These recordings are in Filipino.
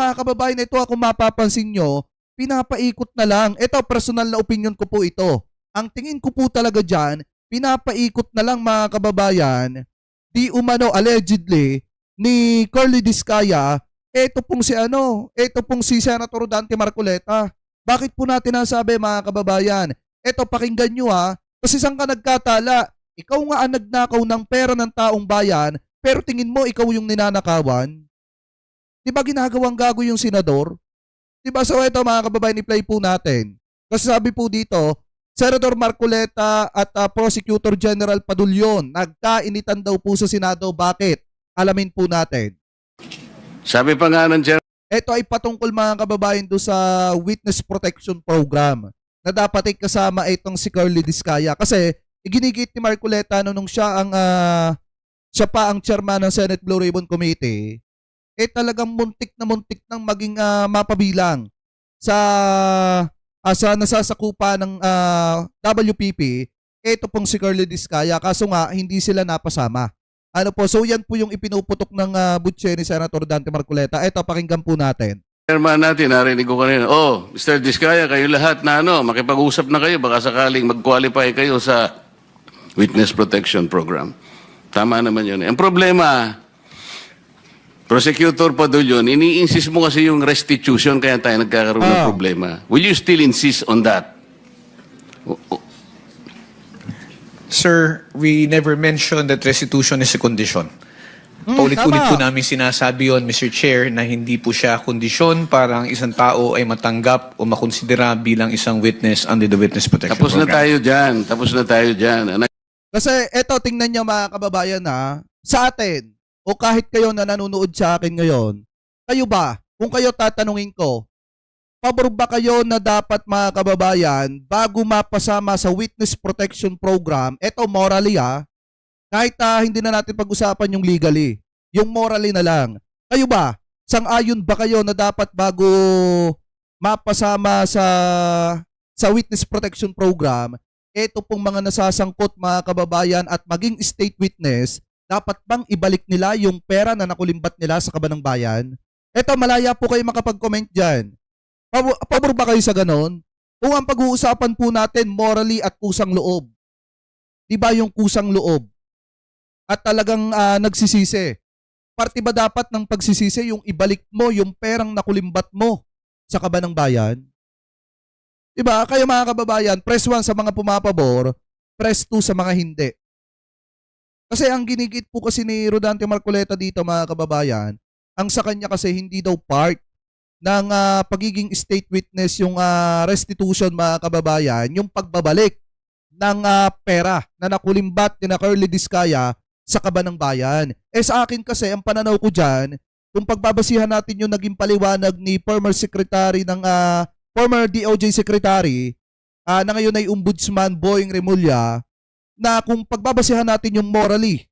mga kababayan, ito kung mapapansin nyo, pinapaikot na lang. Ito, personal na opinion ko po ito. Ang tingin ko po talaga dyan, pinapaikot na lang mga kababayan, di umano allegedly, ni Curly Discaya, ito pong si Senator Dante Marcoleta. Bakit po natin nasabi mga kababayan? Ito, pakinggan nyo ha, kasi saan ka nagkatala? Ikaw nga ang nagnakaw ng pera ng taong bayan, pero tingin mo ikaw yung ninanakawan? Di ba ginagawang gago yung senador? Di ba? So ito mga kababayan, i-play po natin. Kasi sabi po dito, Senator Marcoleta at Prosecutor General Padulyon, nagkainitan daw po sa Senado. Bakit? Alamin po natin. Sabi pa nga ng Chair, Ito ay patungkol mga kababayan do sa Witness Protection Program na dapat ay kasama itong si Curly Discaya. Kasi iginigit ni Marcoleta nung siya pa ang chairman ng Senate Blue Ribbon Committee, talagang muntik nang maging mapabilang sa nasasakupa ng WPP. Ito pong si Curly Discaya, kaso nga hindi sila napasama. Ano po, so yan po yung ipinuputok ng butse ni Senator Dante Marcoleta. Ito, pakinggan po natin. Chairman natin, narinig ko kanina, Mr. Discaya, kayo lahat na makipag-usap na kayo, baka sakaling mag-qualify kayo sa Witness Protection Program. Tama naman yun. Ang problema, Prosecutor Padulyon, ini-insist mo kasi yung restitution, kaya tayo nagkakaroon ng problema. Will you still insist on that? Sir, we never mentioned that restitution is a condition. Paulit-ulit po namin sinasabi yon, Mr. Chair, na hindi po siya kondisyon para ang isang tao ay matanggap o makonsidera bilang isang witness under the Witness Protection Tapos na Program. tayo dyan. Kasi eto, tingnan niyo mga kababayan sa atin, o kahit kayo na nanonood sa akin ngayon, kayo ba, kung kayo tatanungin ko, pabor ba kayo na dapat mga kababayan, bago mapasama sa Witness Protection Program, eto morally kahit hindi na natin pag-usapan yung legally, yung morally na lang. Kayo ba, sang-ayon ba kayo na dapat bago mapasama sa Witness Protection Program, eto pong mga nasasangkot mga kababayan at maging state witness, dapat bang ibalik nila yung pera na nakulimbat nila sa kabanang bayan? Eto, malaya po kayo makapag-comment dyan. Pabor ba kayo sa ganon? Kung ang pag-uusapan po natin morally at kusang loob. Di ba yung kusang loob? At talagang nagsisisi. Parte ba dapat ng pagsisisi yung ibalik mo yung perang nakulimbat mo sa kabanang bayan? Di ba? Kayo mga kababayan, press 1 sa mga pumapabor, press 2 sa mga hindi. Kasi ang ginigit po kasi ni Rodante Marcoleta dito mga kababayan, ang sa kanya kasi hindi daw part ng pagiging state witness yung restitution mga kababayan, yung pagbabalik ng pera na nakulimbat ni na Curly Discaya sa kabanang bayan. Sa akin kasi, ang pananaw ko dyan, kung pagbabasihan natin yung naging paliwanag ni former DOJ Secretary, na ngayon ay Ombudsman Boying Remulla, na kung pagbabasihan natin yung morally,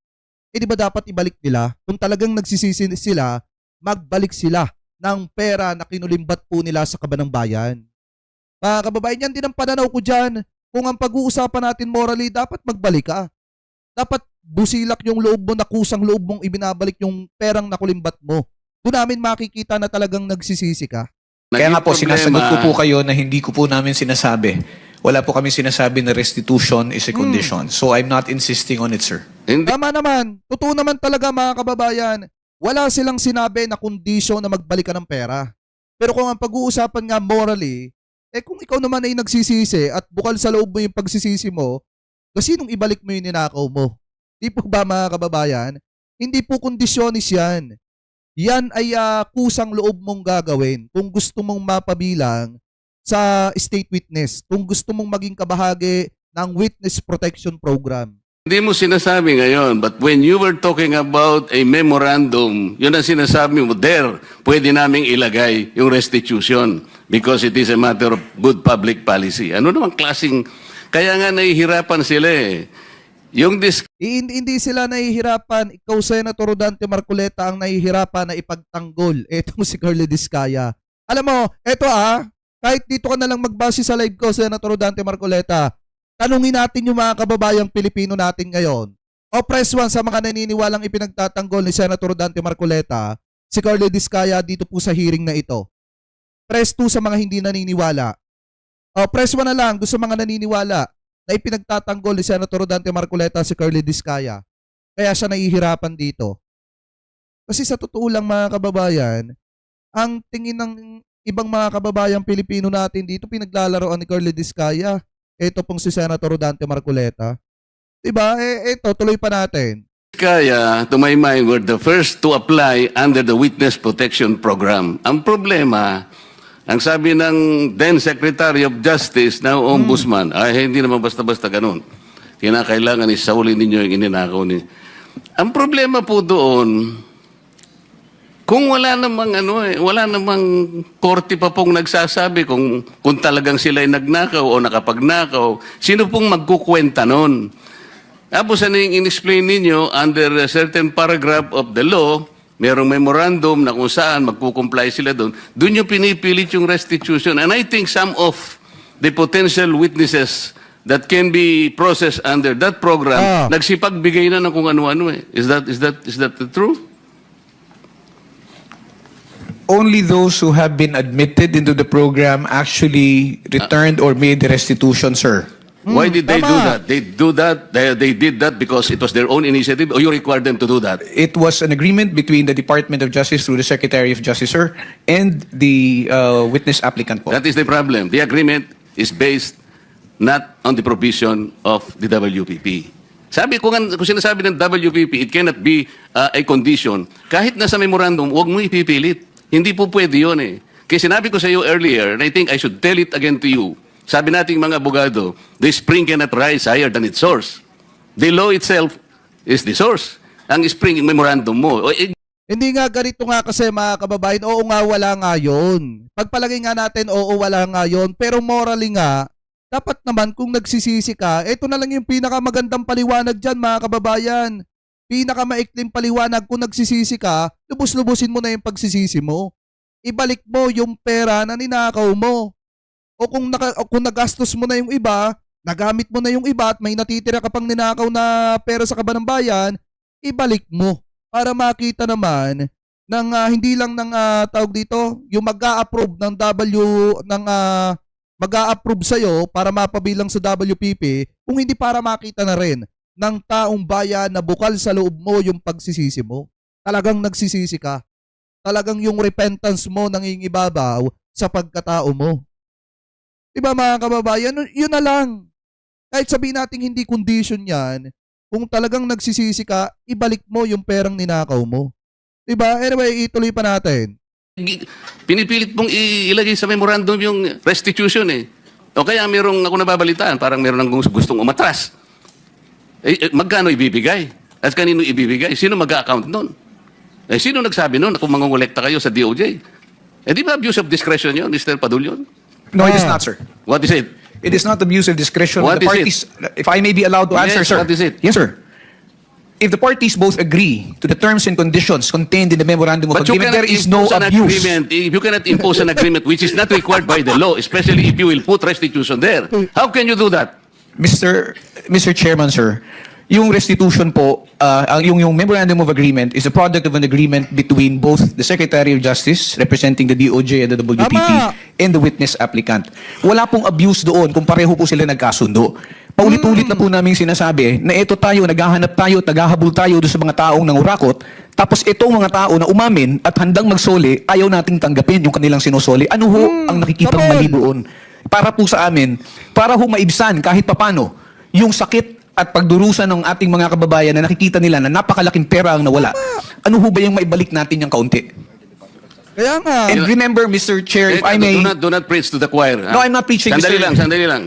di ba dapat ibalik nila? Kung talagang nagsisisi sila, magbalik sila ng pera na kinulimbat po nila sa kabanang bayan. Mga kababayan, yan din ang pananaw ko dyan. Kung ang pag-uusapan natin morally, dapat magbalik ka. Dapat busilak yung loob mo na kusang loob mong ibinabalik yung perang nakulimbat mo. Doon namin makikita na talagang nagsisisi ka. Kaya nga po, sinasagot ko po kayo na hindi ko po namin sinasabi. Wala po kami sinasabi na restitution is a condition. So I'm not insisting on it, sir. Tama naman. Totoo naman talaga mga kababayan. Wala silang sinabi na kondisyon na magbalik ka ng pera. Pero kung ang pag-uusapan nga morally, kung ikaw naman ay nagsisisi at bukal sa loob mo yung pagsisisi mo, kasi nung ibalik mo yung ninakaw mo. Di po ba mga kababayan? Hindi po kondisyonis yan. Yan ay kusang loob mong gagawin kung gusto mong mapabilang sa state witness, kung gusto mong maging kabahagi ng Witness Protection Program. Hindi mo sinasabi ngayon, but when you were talking about a memorandum, yun ang sinasabi mo, pwede naming ilagay yung restitution because it is a matter of good public policy. Ano naman klaseng, kaya nga nahihirapan sila Hindi sila nahihirapan. Ikaw, Senator Rodante Marcoleta, ang nahihirapan na ipagtanggol. Etong si Curly Discaya. Alam mo, eto kahit dito ka na lang magbase sa live ko, Senator Rodante Marcoleta, tanungin natin yung mga kababayang Pilipino natin ngayon. O press 1 sa mga naniniwalang ipinagtatanggol ni Senator Rodante Marcoleta, si Carlo Diskaya dito po sa hearing na ito. Press 2 sa mga hindi naniniwala. O, press 1 na lang doon sa mga naniniwala na ipinagtatanggol ni Senator Dante Marcoleta si Carlo Diskaya. Kaya siya nahihirapan dito. Kasi sa totoo lang mga kababayan, ang tingin ng ibang mga kababayang Pilipino natin dito pinaglalaroan ni Carlo Diskaya. Ito pong si Senator Dante Marcoleta. Diba? Ito, tuloy pa natin. Kaya, to my mind, were the first to apply under the Witness Protection Program. Ang problema, ang sabi ng then Secretary of Justice, now Ombudsman, ay hindi naman basta-basta ganun. Kinakailangan isaulin ninyo yung ininakaw ni. Ang problema po doon, kung wala namang wala namang korte pa pong nagsasabi kung talagang sila ay nagnakaw o nakapagnakaw, sino pong magkukwenta nun? Tapos ano yung in-explain ninyo, under a certain paragraph of the law, merong memorandum na kung saan magkukomply sila doon, doon yung pinipilit yung restitution. And I think some of the potential witnesses that can be processed under that program, nagsipagbigay na ng kung ano-ano eh. Is that the truth? Only those who have been admitted into the program actually returned or made the restitution, sir. Why did they do tama. that? They did that because it was their own initiative, or you required them to do that? It was an agreement between the Department of Justice through the Secretary of Justice, sir, and the witness applicant po. That is the problem. The agreement is based not on the provision of the WPP. Sabi ko nga, kung sinasabi ng WPP, it cannot be a condition. Kahit nasa memorandum, huwag mo ipipilit. Hindi po pwede yun eh. Kaya sinabi ko sa iyo earlier, and I think I should tell it again to you, sabi nating mga abogado, the spring cannot rise higher than its source. The law itself is the source. Ang spring, memorandum mo. Hindi nga ganito nga kasi mga kababayan, oo nga wala nga yun. Pagpalagay nga natin, oo wala nga yun. Pero morally nga, dapat naman kung nagsisisi ka, ito na lang yung pinakamagandang paliwanag dyan mga kababayan. Pinakamaikling paliwanag, kung nagsisisi ka, lubos-lubusin mo na yung pagsisisi mo. Ibalik mo yung pera na ninakaw mo. O kung nagastos mo na yung iba, nagamit mo na yung iba at may natitira ka pang ninakaw na pera sa kaban ng bayan, ibalik mo para makita naman ng hindi lang ng tawag dito, yung mag-a-approve ng mag-a-approve sa'yo para mapabilang sa WPP, kung hindi para makita na rin ng taong bayan na bukal sa loob mo yung pagsisisi mo. Talagang nagsisisi ka. Talagang yung repentance mo nangingibabaw sa pagkatao mo. Diba mga kababayan, yun na lang. Kahit sabihin natin hindi condition yan, kung talagang nagsisisi ka, ibalik mo yung perang ninakaw mo. Diba? Anyway, ituloy pa natin. Pinipilit pong ilagay sa memorandum yung restitution eh. O kaya merong ako nababalitaan, parang meron ng gustong umatras. Magkano ibibigay? At kanino ibibigay? Sino mag-a-account nun? Sino nagsabi nun kung mangungulekta kayo sa DOJ? Di ba abuse of discretion yun, Mr. Padulyon? No, it is not, sir. What is it? It is not abuse of discretion. What The is parties, if I may be allowed to answer, Yes, sir. what is it? Yes, sir. If the parties both agree to the terms and conditions contained in the memorandum of But you agreement, cannot there is no impose an abuse. agreement. You cannot impose an agreement which is not required by the law, especially if you will put restitution there. How can you do that? Mr. Chairman, sir, yung restitution po, yung memorandum of agreement is a product of an agreement between both the Secretary of Justice, representing the DOJ and the WPP, Tama. and the witness applicant. Wala pong abuse doon kung pareho po sila nagkasundo. Paulit-ulit na po namin sinasabi na ito tayo, naghahanap tayo, tagahabol tayo doon sa mga taong nangurakot, tapos itong mga tao na umamin at handang magsoli, ayaw nating tanggapin yung kanilang sinusoli. Ano ho ang nakikitang Kapal. mali doon? Para po sa amin, para ho maibsan kahit papano yung sakit at pagdurusa ng ating mga kababayan na nakikita nila na napakalaking pera ang nawala. Ano ho ba yung maibalik natin yung kaunti? Kaya nga. And remember, Mr. Chair, if I may... Do not preach to the choir. No, I'm not preaching, Sandali Mr. sandali lang.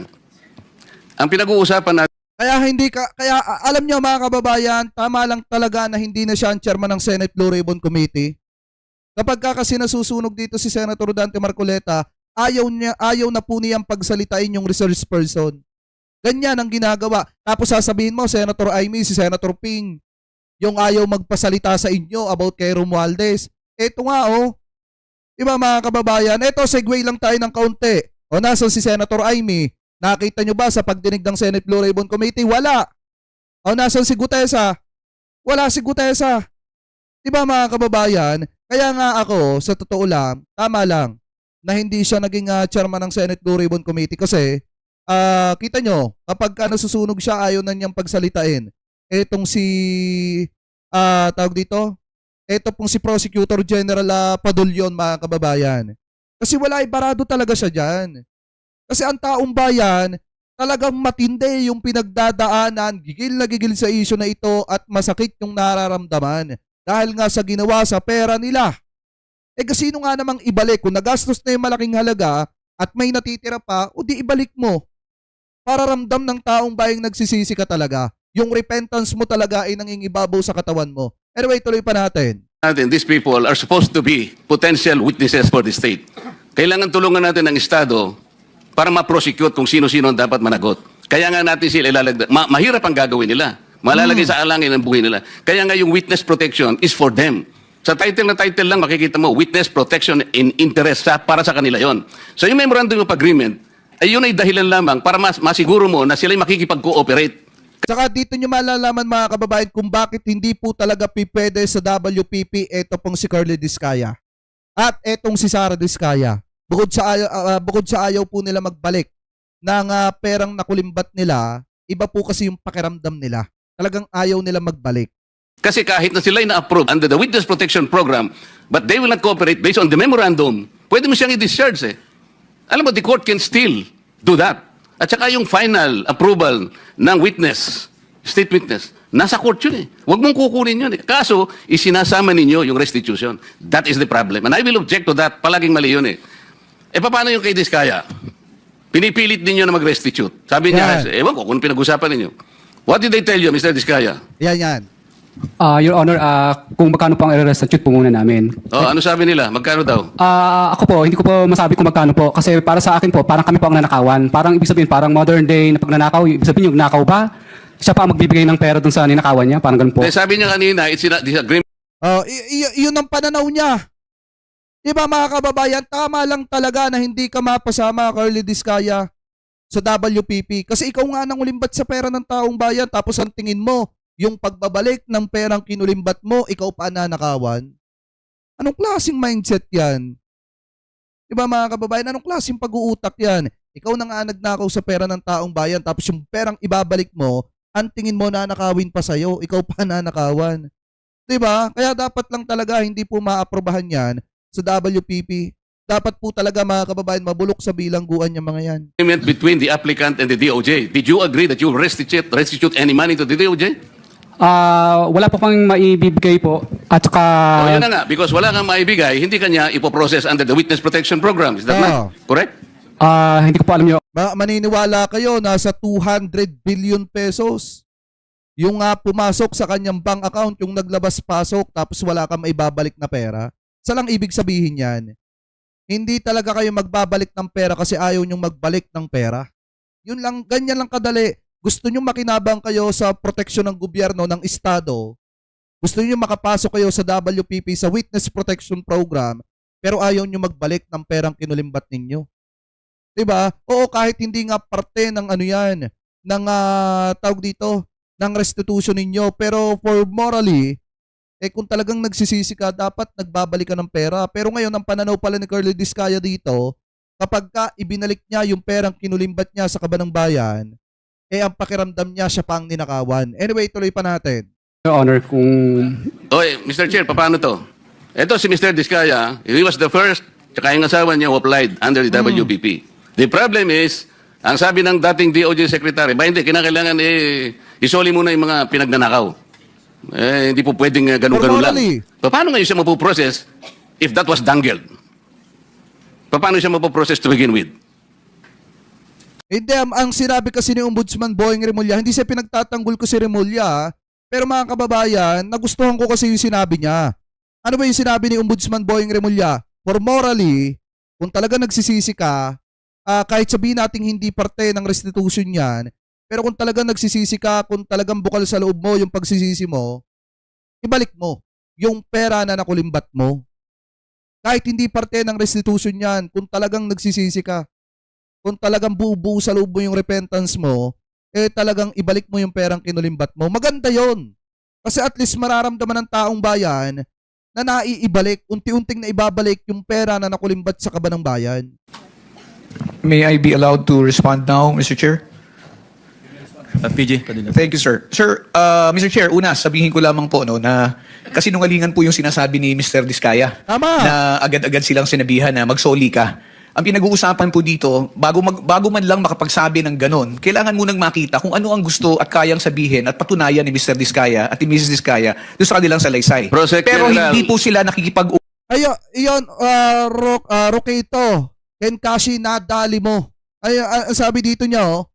Ang pinag-uusapan natin, Kaya alam niyo mga kababayan, tama lang talaga na hindi na siya ang chairman ng Senate Blue Ribbon Committee. Kapag kasi nasusunog dito si Senator Dante Marcoleta, ayaw na po niyang pagsalitain yung resource person. Ganyan ang ginagawa. Tapos sasabihin mo, Senator Amy, si Senator Ping, yung ayaw magpasalita sa inyo about kay Romualdez. Eto nga Diba mga kababayan? Eto, segue lang tayo ng kaunti. O nasan si Senator Amy? Nakita nyo ba sa pagdinig ng Senate Blue Ribbon Committee? Wala. O nasan si Gutesa? Wala si Gutesa. Diba mga kababayan? Kaya nga ako, sa totoo lang, tama lang na hindi siya naging chairman ng Senate Blue Ribbon Committee kasi kita nyo, kapag nasusunog siya, ayaw na niyang pagsalitain. Etong si, tawag dito, eto pong si Prosecutor General Padulyon, mga kababayan. Kasi wala, ibarado talaga siya dyan. Kasi ang taong bayan, talagang matindi yung pinagdadaanan, gigil na gigil sa issue na ito at masakit yung nararamdaman. Dahil nga sa ginawa sa pera nila. Kasi sino nga namang ibalik? Kung nagastos na yung malaking halaga at may natitira pa, o di ibalik mo. Para ramdam ng taong bayang nagsisisi ka talaga. Yung repentance mo talaga ay nangingibabaw sa katawan mo. Anyway, tuloy pa natin. These people are supposed to be potential witnesses for the state. Kailangan tulungan natin ng Estado para ma-prosecute kung sino-sino ang dapat managot. Kaya nga natin sila ilalagdag. Mahirap ang gagawin nila. Malalagay sa alangin ang buhay nila. Kaya nga yung witness protection is for them. Sa title na title lang makikita mo, witness protection in interest para sa kanila yon. So yung memorandum of agreement, ay yun ay dahilan lamang para masiguro mo na sila'y makikipag-cooperate. Saka dito nyo malalaman mga kababayan kung bakit hindi po talaga pipwede sa WPP eto pong si Curly Discaya. At etong si Sara Discaya. Bukod sa ayaw po nila magbalik ng perang nakulimbat nila, iba po kasi yung pakiramdam nila. Talagang ayaw nila magbalik. Kasi kahit na sila'y na-approve under the Witness Protection Program, but they will not cooperate based on the memorandum, pwede mo siyang i-discharge eh. Alam mo, the court can still do that. At saka yung final approval ng witness, state witness, nasa court yun eh. Huwag mong kukunin yun eh. Kaso, isinasama ninyo yung restitution. That is the problem. And I will object to that. Palaging mali yun eh. Paano yung kay Discaya? Pinipilit ninyo na mag-restitute. Sabi niya, ewan ko kung pinag-usapan ninyo. What did they tell you, Mr. Discaya? Yan. Your Honor, kung magkano po ang i-restitute po muna namin. Oh, ano sabi nila? Magkano daw? Ako po, hindi ko po masabi kung magkano po. Kasi para sa akin po, parang kami po ang nanakawan. Parang ibig sabihin, parang modern day na pagnanakaw. Ibig sabihin yung nakaw ba? Siya pa ang magbibigay ng pera dun sa ninakawan niya? Parang ganun po. Sabi niya kanina, it's a disagreement. Yun ang pananaw niya. Diba mga kababayan, tama lang talaga na hindi ka mapasama, Curly Discaya, sa WPP. Kasi ikaw nga nang ulimbat sa pera ng taong bayan, tapos ang tingin mo, yung pagbabalik ng perang kinulimbat mo, ikaw pa nanakawan. Anong klaseng mindset yan? Diba mga kababayan, anong klaseng pag-uutak yan? Ikaw na nga nagnakaw sa pera ng taong bayan, tapos yung perang ibabalik mo, ang tingin mo nanakawin pa sa'yo, ikaw pa nanakawan. Diba? Kaya dapat lang talaga hindi po maaprobahan yan sa WPP. Dapat po talaga mga kababayan mabulok sa bilangguan yung mga yan. Between the applicant and the DOJ. Did you agree that you will restitute any money to the DOJ? Wala po kang maibibigay po. At saka... Yun na nga, because wala kang maibigay, hindi kanya ipoprocess under the Witness Protection Program. Is that not correct? Hindi ko po alam yun. Maniniwala kayo, nasa 200 billion pesos. Yung pumasok sa kanyang bank account, yung naglabas-pasok, tapos wala kang maibabalik na pera. Sa lang ibig sabihin yan, hindi talaga kayo magbabalik ng pera kasi ayaw nyong magbalik ng pera. Yun lang, ganyan lang kadali. Gusto nyo makinabang kayo sa proteksyon ng gobyerno, ng estado. Gusto nyo makapasok kayo sa WPP, sa Witness Protection Program, pero ayaw nyo magbalik ng perang kinulimbat ninyo. Diba? Oo, kahit hindi nga parte ng ano yan, ng tawag dito, ng restitution ninyo, pero for morally, kung talagang nagsisisi ka, dapat nagbabalik ka ng pera. Pero ngayon, ang pananaw pala ni Curly Discaya dito, kapag ka ibinalik niya yung perang kinulimbat niya sa kabanang bayan, ang pakiramdam niya siya pang ninakawan. Anyway, tuloy pa natin. Your Honor, kung... Oy, Mr. Chair, paano to? Ito si Mr. Discaya, he was the first, tsaka yung asawa niya who applied under the WPP. The problem is, ang sabi ng dating DOJ Secretary, hindi, kinakailangan isoli muna yung mga pinagnanakaw. Hindi po pwedeng ganun-ganun lang. Paano ngayon siya mapuprocess if that was dangled? Paano siya mapuprocess to begin with? Hindi, ang sinabi kasi ni Ombudsman Boying Remulla, hindi siya pinagtatanggol ko si Remulla, pero mga kababayan, nagustuhan ko kasi yung sinabi niya. Ano ba yung sinabi ni Ombudsman Boying Remulla? For morally, kung talaga nagsisisi ka, kahit sabihin natin hindi parte ng restitution yan, pero kung talagang nagsisisi ka, kung talagang bukal sa loob mo yung pagsisisi mo, ibalik mo yung pera na nakulimbat mo. Kahit hindi parte ng restitution yan, kung talagang nagsisisi ka, kung talagang buo sa loob mo yung repentance mo, talagang ibalik mo yung perang kinulimbat mo. Maganda yon. Kasi at least mararamdaman ng taong bayan na naiibalik, unti-unting naibabalik yung pera na nakulimbat sa kaban ng bayan. May I be allowed to respond now, Mr. Chair? PG, Padilla. Thank you, sir. Sir, Mr. Chair, una, sabihin ko lamang po no, na kasinungalingan po yung sinasabi ni Mr. Diskaya. Tama. Na agad-agad silang sinabihan na magsoli ka. Ang pinag-uusapan po dito, bago man lang makapagsabi ng ganon, kailangan munang makita kung ano ang gusto at kayang sabihin at patunayan ni Mr. Diskaya at ni Mrs. Diskaya doon sa kanilang salaysay. Prosec Pero General. hindi po sila nakikipag Iyon, Roqueto, Ken Kashi, nadali mo. Ay, sabi dito niya, oh,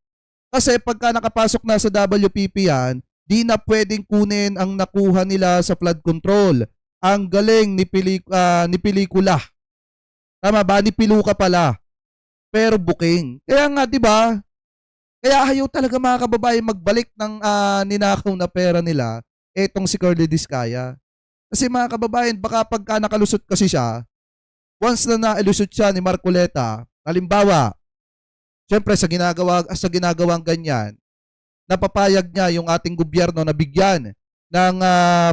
kasi pagka nakapasok na sa WPP yan, di na pwedeng kunin ang nakuha nila sa flood control. Ang galing ni pelikula. Tama ba? Ni Piluka pala. Pero booking. Kaya nga, di ba? Kaya ayaw talaga mga kababayan magbalik ng ninakaw na pera nila etong si Curly Diskaya. Kasi mga kababayan, baka pagka nakalusot kasi siya, once na nailusot siya ni Marcoleta, halimbawa, syempre sa ginagawang ganyan, napapayag niya yung ating gobyerno na bigyan ng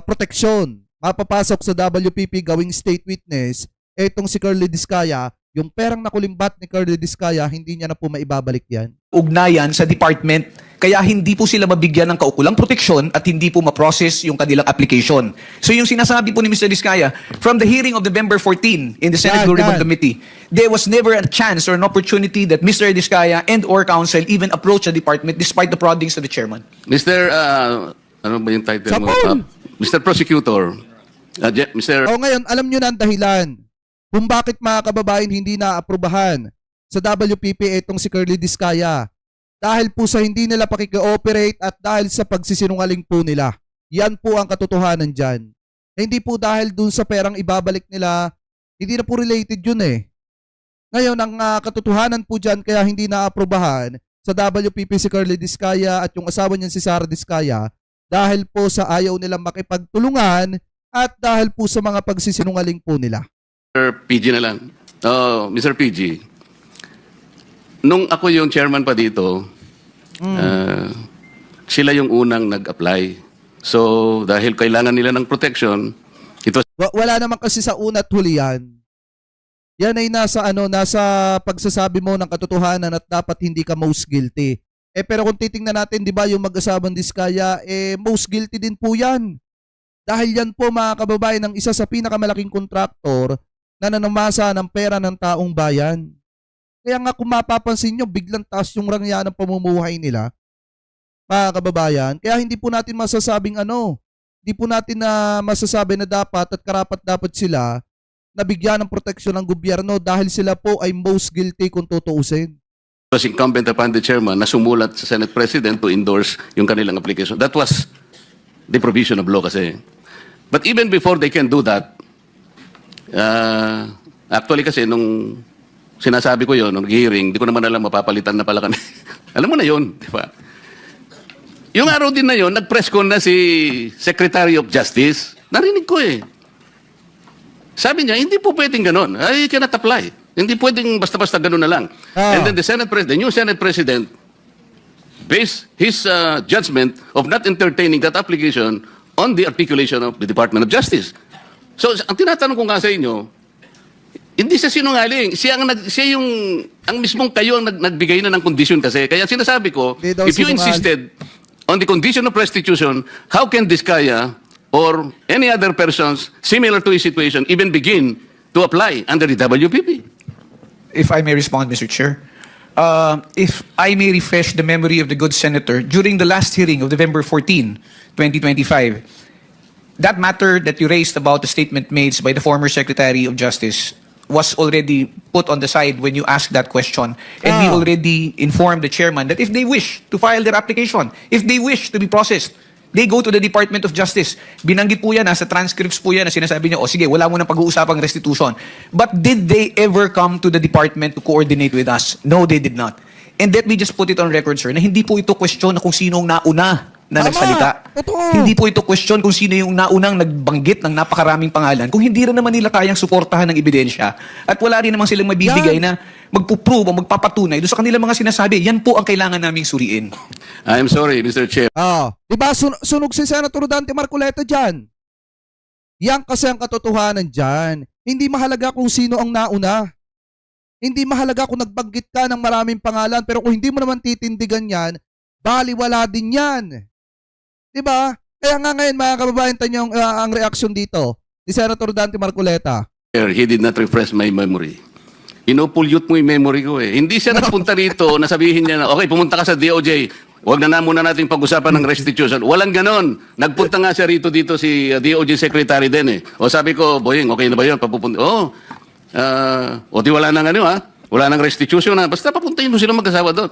proteksyon, mapapasok sa WPP gawing state witness, etong si Curly Diskaya, yung perang nakulimbat ni Curly Diskaya, hindi niya na po maibabalik yan. ugnayan sa department. Kaya hindi po sila mabigyan ng kaukulang proteksyon at hindi po ma-process yung kanilang application. So yung sinasabi po ni Mr. Diskaya, from the hearing of November 14 in the Senate Blue Ribbon Committee, there was never a chance or an opportunity that Mr. Diskaya and or counsel even approach the department despite the proddings of the chairman. Mr. Ano ba yung title mo? Sapol! Mr. Prosecutor. Mr. O ngayon, alam nyo na ang dahilan kung bakit mga kababayan hindi na-aprobahan sa WPP itong si Curly Diskaya. Dahil po sa hindi nila pakikooperate at dahil sa pagsisinungaling po nila. Yan po ang katotohanan dyan. Hindi po dahil dun sa perang ibabalik nila, hindi na po related yun eh. Ngayon, ang katotohanan po dyan kaya hindi na-aprobahan sa WPP si Curly Diskaya at yung asawa niyan si Sara Diskaya dahil po sa ayaw nilang makipagtulungan at dahil po sa mga pagsisinungaling po nila. PG na lang. Oh, Mr. PG. Nung ako yung chairman pa dito, sila yung unang nag-apply. So, dahil kailangan nila ng protection, ito Wala naman kasi sa una't huli yan. Yan ay nasa pagsasabi mo ng katotohanan at dapat hindi ka most guilty. Pero kung titingnan natin, di ba, yung mag-asabang Diskaya, most guilty din po yan. Dahil yan po mga kababayan ng isa sa pinakamalaking kontraktor na nanamasa ng pera ng taong bayan. Kaya nga kung mapapansin nyo, biglang taas yung rangya ng pamumuhay nila, mga kababayan. Kaya hindi po natin masasabing hindi po natin na masasabi na dapat at karapat dapat sila nabigyan ng proteksyon ng gobyerno dahil sila po ay most guilty kung tutuusin. was incumbent upon the chairman na sumulat sa Senate President to endorse yung kanilang application. That was the provision of law kasi. But even before they can do that, actually kasi nung sinasabi ko yon nung hearing, di ko naman alam mapapalitan na pala kami. Alam mo na yon, di ba? Yung araw din na yon, nag-press con na si Secretary of Justice. Narinig ko eh. Sabi niya, hindi po pwedeng ganon. I cannot apply. Hindi pwedeng basta-basta ganon na lang. And then the new Senate President, based his judgment of not entertaining that application on the articulation of the Department of Justice. So, ang tinatanong ko nga sa inyo, hindi siya sinungaling. Ang mismong kayo ang nagbigay na ng condition kasi. Kaya sinasabi ko, Hindi daw if you sinungaling. insisted on the condition of restitution, how can Diskaya or any other persons similar to his situation even begin to apply under the WPP? If I may respond, Mr. Chair. If I may refresh the memory of the good senator, during the last hearing of November 14, 2025, that matter that you raised about the statement made by the former Secretary of Justice was already put on the side when you asked that question. And we already informed the chairman that if they wish to file their application, if they wish to be processed, they go to the Department of Justice. Binanggit po yan, nasa transcripts po yan na sinasabi niya, sige, wala mo nang pag-uusapang restitution. But did they ever come to the department to coordinate with us? No, they did not. And let me just put it on record, sir, na hindi po ito question na kung sinong nauna na Tama. nagsalita. Totoo. Hindi po ito question kung sino yung naunang nagbanggit ng napakaraming pangalan. Kung hindi rin naman nila kayang suportahan ng ebidensya at wala rin naman silang mabibigay na magpuprove o magpapatunay doon sa kanilang mga sinasabi, yan po ang kailangan naming suriin. I'm sorry, Mr. Chair. Di ba sunog si Senator Dante Marcoleta dyan? Yan kasi ang katotohanan dyan. Hindi mahalaga kung sino ang nauna. Hindi mahalaga kung nagbanggit ka ng maraming pangalan, pero kung hindi mo naman titindigan yan, baliwala din yan. Diba? Kaya nga ngayon mga kababayan, tanyo ang reaksyon dito ni Senator Dante Marcoleta. He did not refresh my memory. Inopollute mo yung memory ko eh. Hindi siya nagpunta rito na sabihin niya na, okay, pumunta ka sa DOJ, huwag na muna natin pag-usapan ng restitution. Walang ganon. Nagpunta nga siya rito dito si DOJ Secretary din eh. O sabi ko, Boying, okay na ba yun? Papupunta. O di wala nang ano ha? Wala nang restitution ha? Basta papuntahin mo sila mag-asawa doon.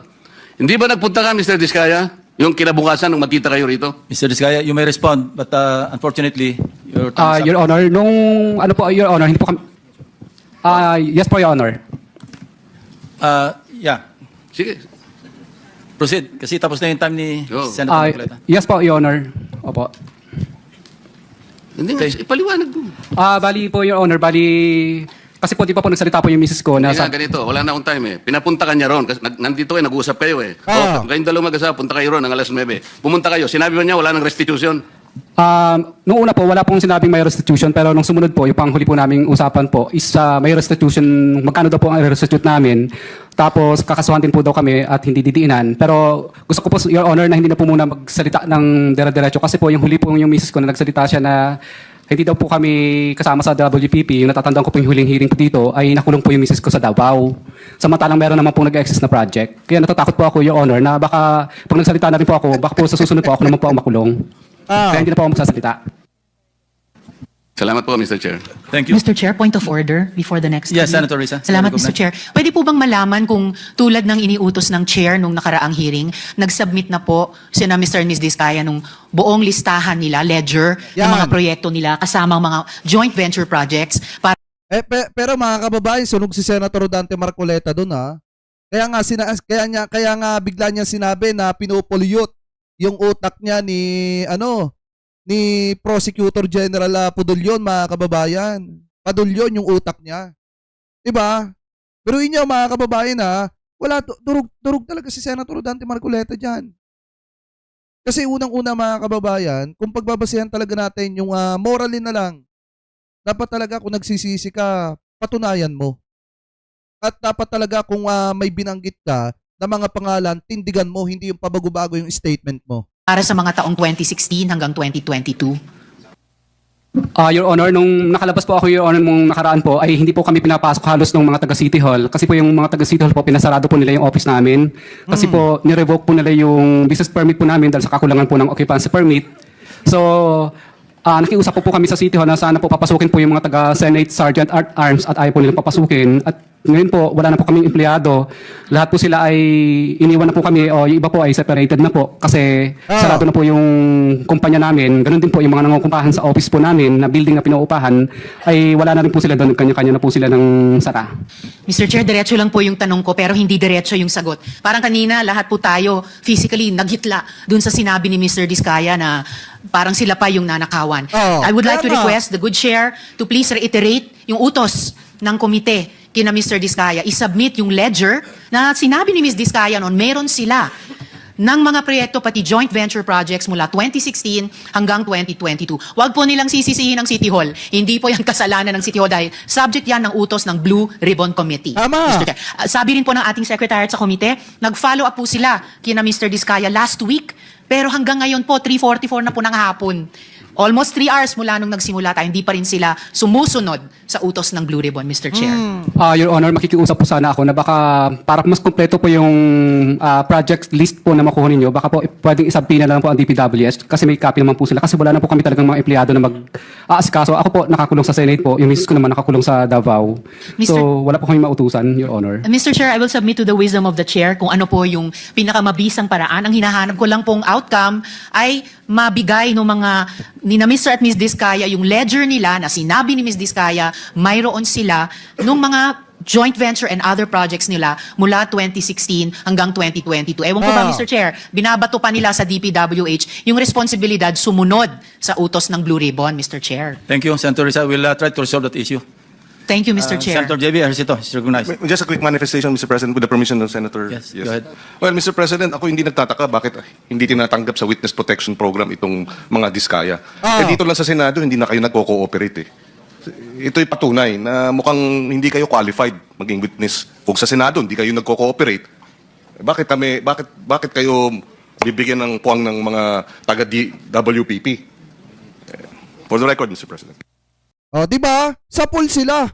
Hindi ba nagpunta ka, Mr. Diskaya? Yung kinabukasan nung magkita kayo rito? Mr. Diskaya, you may respond, but unfortunately, your time is up. Your Honor, nung ano po, Your Honor, hindi po kami... yes po, Your Honor. Yeah, Sige. proceed. Kasi tapos na yung time ni Oh. Senator Marcoleta. Yes po, Your Honor. Opo. Hindi nga, ipaliwanag mo. Bali po, Your Honor, kasi po di pa po nagsalita po yung misis ko na Hindi nga, ganito, wala na akong time eh. Pinapunta ka niya ron, kasi nandito kayo, nag-uusap kayo eh. Ah. Kayong dalawa mag-asawa, punta kayo ron ng alas 9. Pumunta kayo, sinabi ba niya wala nang restitution? Nung una po, wala pong sinabing may restitution, pero nung sumunod po, yung panghuli po naming usapan po is may restitution, magkano daw po ang restitute namin, tapos kakasuhan din po daw kami at hindi didiinan. Pero gusto ko po, Your Honor, na hindi na po muna magsalita ng dire-diretso kasi po yung huli po yung misis ko na nagsalita siya na hindi daw po kami kasama sa WPP, yung natatandaan ko po yung huling hearing po dito, ay nakulong po yung misis ko sa Davao. Samantalang meron naman pong nag-exist na project. Kaya natatakot po ako, Your Honor, na baka pag nagsalita na rin po ako, baka po sa susunod po ako naman po ang makulong. Kaya hindi na po ako magsasalita. Salamat po, Mr. Chair. Thank you. Mr. Chair, point of order before the next. Yes, comment. Senator Risa. Salamat, Go Mr. back. Chair. Pwede po bang malaman kung tulad ng iniutos ng Chair nung nakaraang hearing, nag-submit na po sina Mr. and Ms. Diskaya nung buong listahan nila, ledger, ng Yan. mga proyekto nila, kasamang mga joint venture projects, para Pero mga kababayan, sunog si Senator Dante Marcoleta doon ha. Kaya nga bigla niya sinabi na pinupulyot yung utak niya ni Prosecutor General Pudulyon, mga kababayan. Padulyon yung utak niya. 'Di ba? Pero inyo mga kababayan ha, wala durug talaga si Senator Dante Marcoleta diyan. Kasi unang-una mga kababayan, kung pagbabasehan talaga natin yung morally na lang, dapat talaga kung nagsisisi ka, patunayan mo. At dapat talaga kung may binanggit ka na mga pangalan, tindigan mo, hindi yung pabago-bago yung statement mo. sa mga taong 2016 hanggang 2022. Your Honor, nung nakalabas po ako, Your Honor, nung nakaraan po, ay hindi po kami pinapasok halos ng mga taga City Hall. Kasi po yung mga taga City Hall po, pinasarado po nila yung office namin. Kasi po, nirevoke po nila yung business permit po namin dahil sa kakulangan po ng occupancy permit. So, nakiusap po kami sa City Hall na sana po papasukin po yung mga taga Senate Sergeant at Arms at ayaw po nilang papasukin. At ngayon po, wala na po kaming empleyado. Lahat po sila ay iniwan na po kami o yung iba po ay separated na po kasi sarado na po yung kumpanya namin. Ganun din po yung mga nangungupahan sa office po namin na building na pinauupahan ay wala na rin po sila doon. Kanya-kanya na po sila ng sara. Mr. Chair, diretso lang po yung tanong ko pero hindi diretso yung sagot. Parang kanina, lahat po tayo physically naghitla dun sa sinabi ni Mr. Diskaya na parang sila pa yung nanakawan. Oh, I would like to tama. request the good chair to please reiterate yung utos ng komite kina Mr. Diskaya. I-submit yung ledger na sinabi ni Ms. Diskaya noon, meron sila ng mga proyekto pati joint venture projects mula 2016 hanggang 2022. Huwag po nilang sisisihin ng City Hall. Hindi po yan kasalanan ng City Hall dahil subject yan ng utos ng Blue Ribbon Committee. Tama. Mr. Chair. Sabi rin po ng ating secretary sa komite, nag-follow up po sila kina Mr. Diskaya last week, pero hanggang ngayon po, 3:44 na po ng hapon. Almost 3 hours mula nung nagsimula tayo, hindi pa rin sila sumusunod sa utos ng Blue Ribbon, Mr. Chair. Your Honor, makikiusap po sana ako na baka para mas kumpleto po yung project list po na makuha ninyo, baka po pwedeng isubpoena na lang po ang DPWS kasi may copy naman po sila kasi wala na po kami talagang mga empleyado na mag-aasikaso. Ako po nakakulong sa Senate po, yung misis ko naman nakakulong sa Davao. So wala po kami mautusan, Your Honor. Mr. Chair, I will submit to the wisdom of the Chair kung ano po yung pinakamabisang paraan. Ang hinahanap ko lang pong outcome ay mabigay ng mga ni na Mr. at Ms. Diskaya yung ledger nila na sinabi ni Ms. Diskaya mayroon sila nung mga joint venture and other projects nila mula 2016 hanggang 2022. Ewan ko ba, Mr. Chair, binabato pa nila sa DPWH yung responsibilidad sumunod sa utos ng Blue Ribbon, Mr. Chair. Thank you, Senator Risa. We'll try to resolve that issue. Thank you, Mr. Chair. Senator JB Ejercito is recognized. Just a quick manifestation, Mr. President, with the permission of Senator. Yes, go ahead. Well, Mr. President, ako hindi nagtataka bakit hindi tinatanggap sa Witness Protection Program itong mga diskaya. Dito lang sa Senado, hindi na kayo nagko-cooperate eh. Ito'y patunay na mukhang hindi kayo qualified maging witness. Kung sa Senado, hindi kayo nagko-cooperate. Bakit kayo bibigyan ng puwang ng mga taga-WPP? For the record, Mr. President. O, di ba? Sa pool sila.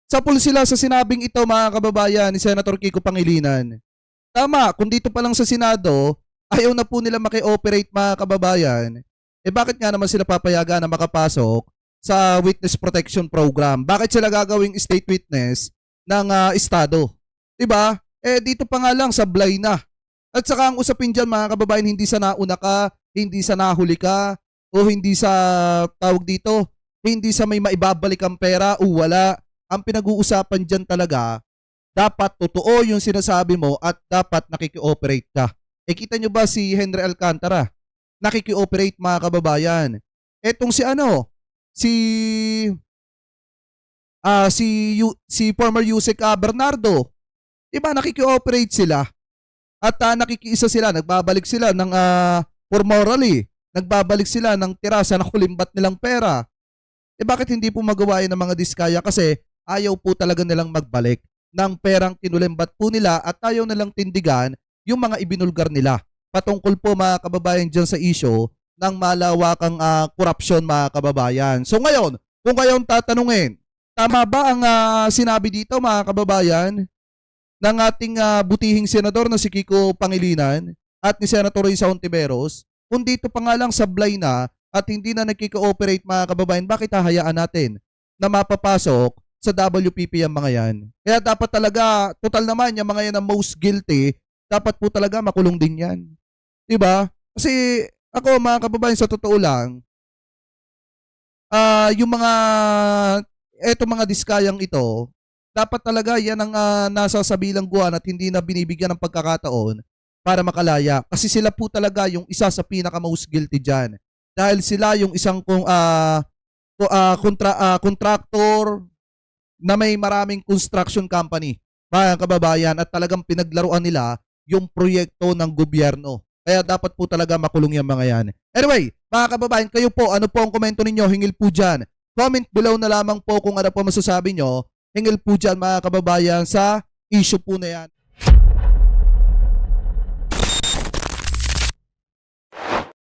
Sa pool sila sa sinabing ito, mga kababayan, ni Senator Kiko Pangilinan. Tama, kung dito pa lang sa Senado, ayaw na po nila maki-operate, mga kababayan, bakit nga naman sila papayagan na makapasok sa Witness Protection Program? Bakit sila gagawing state witness ng Estado? Diba? Dito pa nga lang, sablay na. At saka ang usapin dyan, mga kababayan, hindi sa nauna ka, hindi sa nahuli ka, o hindi sa, tawag dito, hindi sa may maibabalik ang pera o wala. Ang pinag-uusapan dyan talaga, dapat totoo yung sinasabi mo at dapat nakiki-operate ka. Kita nyo ba si Henry Alcantara? Nakiki-operate, mga kababayan. Etong si si former Yusek Bernardo, diba nakiki-operate sila at nakikiisa sila, nagbabalik sila ng for morally, nagbabalik sila ng tira sa nakulimbat nilang pera. Bakit hindi po magawa yun ng mga diskaya? Kasi ayaw po talaga nilang magbalik ng perang kinulimbat po nila at ayaw nilang tindigan yung mga ibinulgar nila. Patungkol po, mga kababayan, dyan sa issue ng malawakang korupsyon, mga kababayan. So ngayon, kung kayong tatanungin, tama ba ang sinabi dito, mga kababayan, ng ating butihing senador na si Kiko Pangilinan at ni Senator Risa Hontiveros, kung dito pa nga lang sablay na at hindi na nagkiko-operate, mga kababayan, bakit hahayaan natin na mapapasok sa WPP ang mga yan? Kaya dapat talaga, total naman, yung mga yan ang most guilty, dapat po talaga makulong din yan. Diba? Kasi ako, mga kababayan, sa totoo lang, yung mga diskayang ito, dapat talaga yan ang nasa sa bilangguan at hindi na binibigyan ng pagkakataon para makalaya. Kasi sila po talaga yung isa sa pinaka-most guilty dyan. Dahil sila yung isang contractor na may maraming construction company, mga kababayan, at talagang pinaglaruan nila yung proyekto ng gobyerno. Kaya dapat po talaga makulong yung mga yan. Anyway, mga kababayan, kayo po, ano po ang komento ninyo? Hingil po dyan. Comment below na lamang po kung ano po masasabi nyo. Hingil po dyan, mga kababayan, sa issue po na yan.